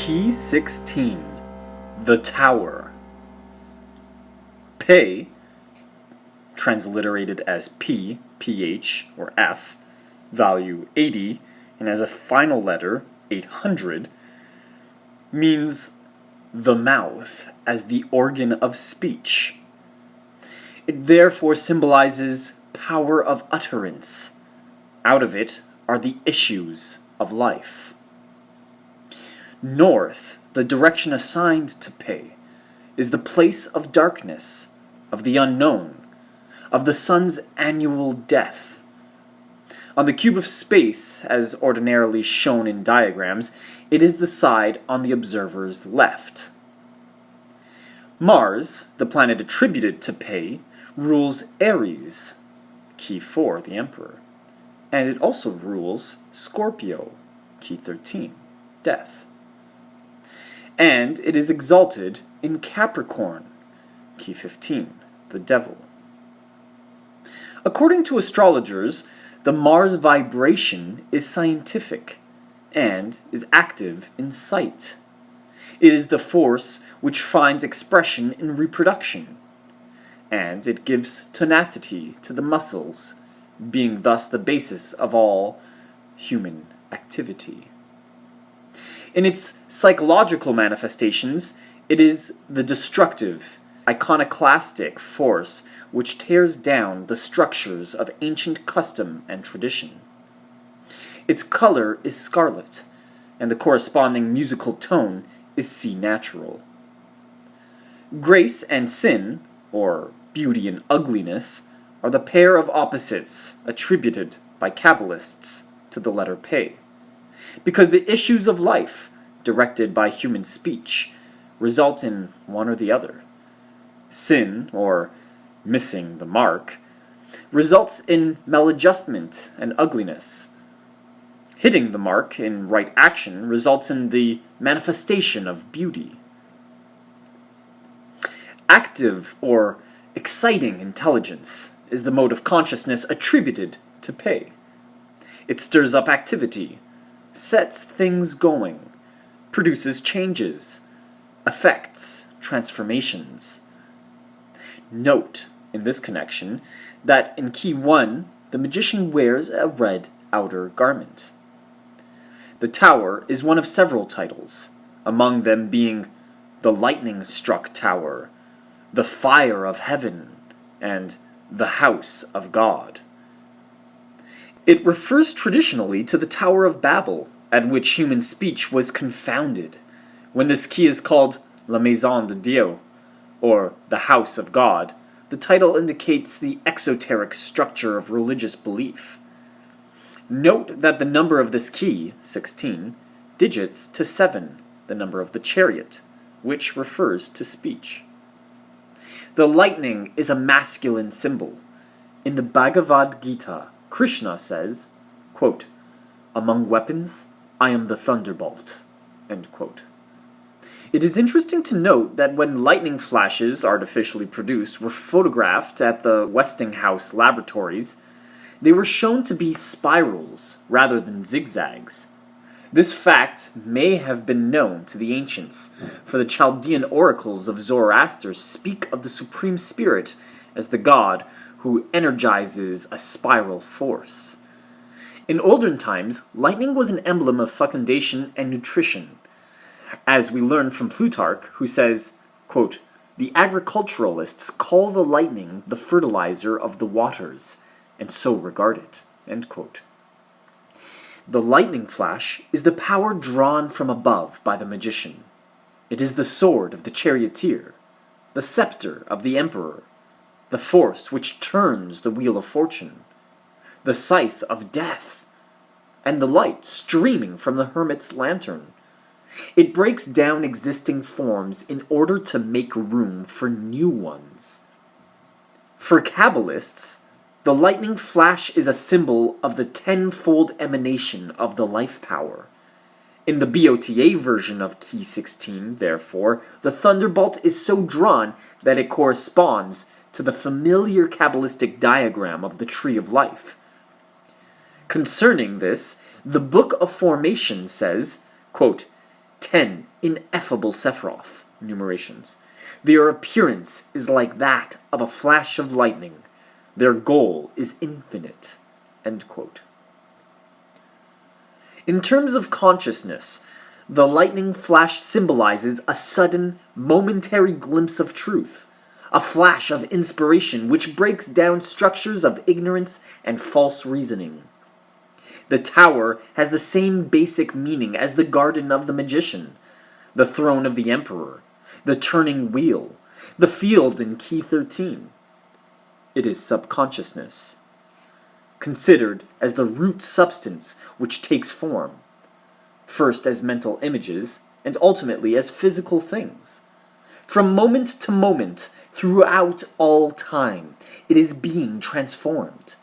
Key 16. The Tower. Pe, transliterated as P, PH, or F, value 80, and as a final letter, 800, means the mouth as the organ of speech. It therefore symbolizes power of utterance. Out of it are the issues of life. North, the direction assigned to Pe, is the place of darkness, of the unknown, of the sun's annual death. On the cube of space, as ordinarily shown in diagrams, it is the side on the observer's left. Mars, the planet attributed to Pe, rules Aries, key 4, the Emperor, and it also rules Scorpio, key 13, death. And it is exalted in Capricorn, key 15, the devil. According to astrologers, the Mars vibration is scientific and is active in sight. It is the force which finds expression in reproduction, and it gives tenacity to the muscles, being thus the basis of all human activity. In its psychological manifestations, it is the destructive, iconoclastic force which tears down the structures of ancient custom and tradition. Its color is scarlet, and the corresponding musical tone is C natural. Grace and sin, or beauty and ugliness, are the pair of opposites attributed by Kabbalists to the letter Pe, because the issues of life, directed by human speech, result in one or the other. Sin, or missing the mark, results in maladjustment and ugliness. Hitting the mark in right action results in the manifestation of beauty. Active or exciting intelligence is the mode of consciousness attributed to Pe. It stirs up activity, sets things going, produces changes, affects transformations. Note, in this connection, that in Key 1, the magician wears a red outer garment. The Tower is one of several titles, among them being the lightning-struck tower, the fire of heaven, and the house of God. It refers traditionally to the Tower of Babel, at which human speech was confounded. When this key is called La Maison de Dieu, or the House of God, the title indicates the exoteric structure of religious belief. Note that the number of this key, 16, digits to 7, the number of the chariot, which refers to speech. The lightning is a masculine symbol. In the Bhagavad Gita, Krishna says, quote, "Among weapons, I am the thunderbolt." End quote. It is interesting to note that when lightning flashes, artificially produced, were photographed at the Westinghouse laboratories, they were shown to be spirals rather than zigzags. This fact may have been known to the ancients, for the Chaldean oracles of Zoroaster speak of the Supreme Spirit as the god who energizes a spiral force. In olden times, lightning was an emblem of fecundation and nutrition, as we learn from Plutarch, who says, quote, "The agriculturalists call the lightning the fertilizer of the waters, and so regard it." End quote. The lightning flash is the power drawn from above by the magician. It is the sword of the charioteer, the scepter of the emperor, the force which turns the wheel of fortune, the scythe of death, and the light streaming from the hermit's lantern. It breaks down existing forms in order to make room for new ones. For Kabbalists, the lightning flash is a symbol of the tenfold emanation of the life power. In the BOTA version of Key 16, therefore, the thunderbolt is so drawn that it corresponds to the familiar Kabbalistic diagram of the Tree of Life. Concerning this, the Book of Formation says, quote, 10 ineffable Sephiroth numerations. Their appearance is like that of a flash of lightning. Their goal is infinite. End quote. In terms of consciousness, the lightning flash symbolizes a sudden, momentary glimpse of truth, a flash of inspiration which breaks down structures of ignorance and false reasoning. The tower has the same basic meaning as the garden of the magician, the throne of the emperor, the turning wheel, the field in Key 13. It is subconsciousness, considered as the root substance which takes form, first as mental images, and ultimately as physical things. From moment to moment, throughout all time, it is being transformed.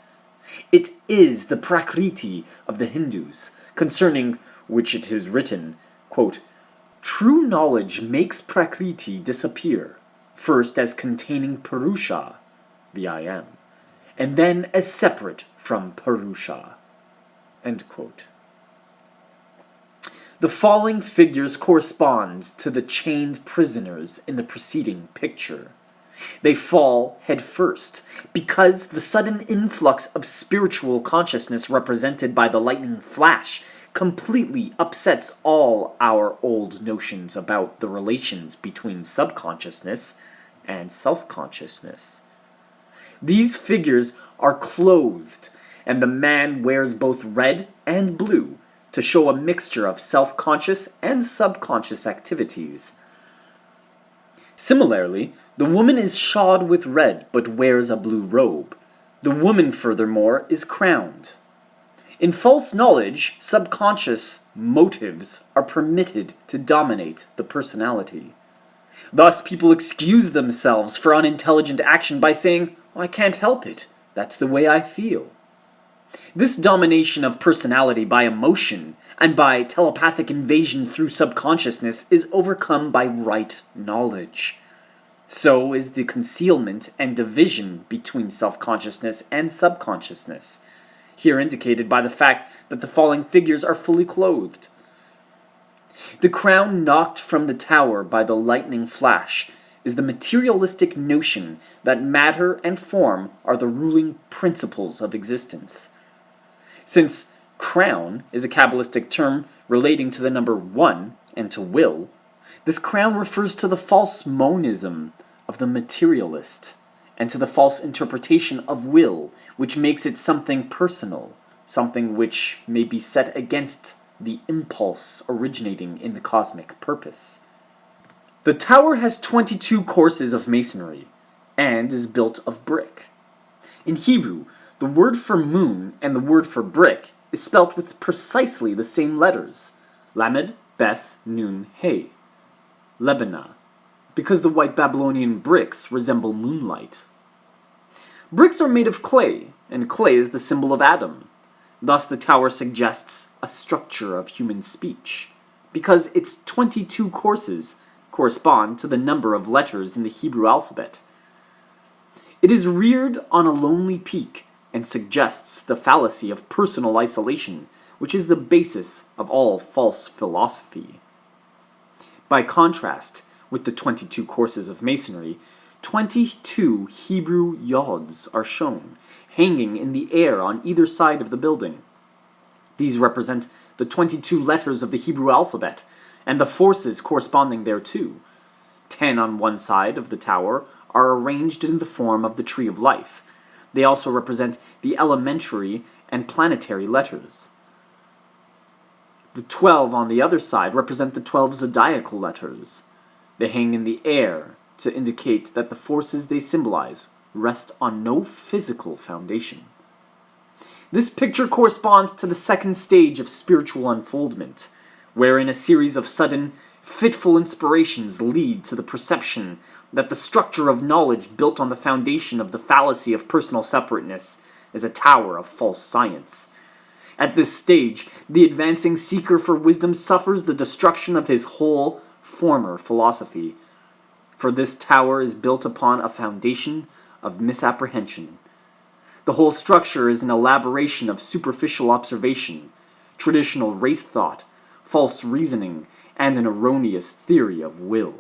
It is the Prakriti of the Hindus, concerning which it is written, quote, "True knowledge makes Prakriti disappear, first as containing Purusha, the I Am, and then as separate from Purusha." End quote. The falling figures correspond to the chained prisoners in the preceding picture. They fall head first, because the sudden influx of spiritual consciousness represented by the lightning flash completely upsets all our old notions about the relations between subconsciousness and self-consciousness. These figures are clothed, and the man wears both red and blue to show a mixture of self-conscious and subconscious activities. Similarly, the woman is shod with red but wears a blue robe. The woman, furthermore, is crowned. In false knowledge, subconscious motives are permitted to dominate the personality. Thus, people excuse themselves for unintelligent action by saying, "I can't help it. That's the way I feel." This domination of personality by emotion and by telepathic invasion through subconsciousness is overcome by right knowledge. So is the concealment and division between self-consciousness and subconsciousness, here indicated by the fact that the falling figures are fully clothed. The crown knocked from the tower by the lightning flash is the materialistic notion that matter and form are the ruling principles of existence. Since crown is a Kabbalistic term relating to the number 1 and to will, this crown refers to the false monism of the materialist and to the false interpretation of will, which makes it something personal, something which may be set against the impulse originating in the cosmic purpose. The tower has 22 courses of masonry and is built of brick. In Hebrew, the word for moon and the word for brick is spelt with precisely the same letters, Lamed, Beth, Nun, He, Lebanah, because the white Babylonian bricks resemble moonlight. Bricks are made of clay, and clay is the symbol of Adam. Thus the tower suggests a structure of human speech, because its 22 courses correspond to the number of letters in the Hebrew alphabet. It is reared on a lonely peak and suggests the fallacy of personal isolation, which is the basis of all false philosophy. By contrast with the 22 courses of masonry, 22 Hebrew yods are shown, hanging in the air on either side of the building. These represent the 22 letters of the Hebrew alphabet, and the forces corresponding thereto. 10 on one side of the tower are arranged in the form of the Tree of Life. They also represent the elementary and planetary letters. The 12 on the other side represent the 12 zodiacal letters. They hang in the air to indicate that the forces they symbolize rest on no physical foundation. This picture corresponds to the second stage of spiritual unfoldment, wherein a series of sudden, fitful inspirations lead to the perception that the structure of knowledge built on the foundation of the fallacy of personal separateness is a tower of false science. At this stage, the advancing seeker for wisdom suffers the destruction of his whole former philosophy, for this tower is built upon a foundation of misapprehension. The whole structure is an elaboration of superficial observation, traditional race thought, false reasoning, and an erroneous theory of will.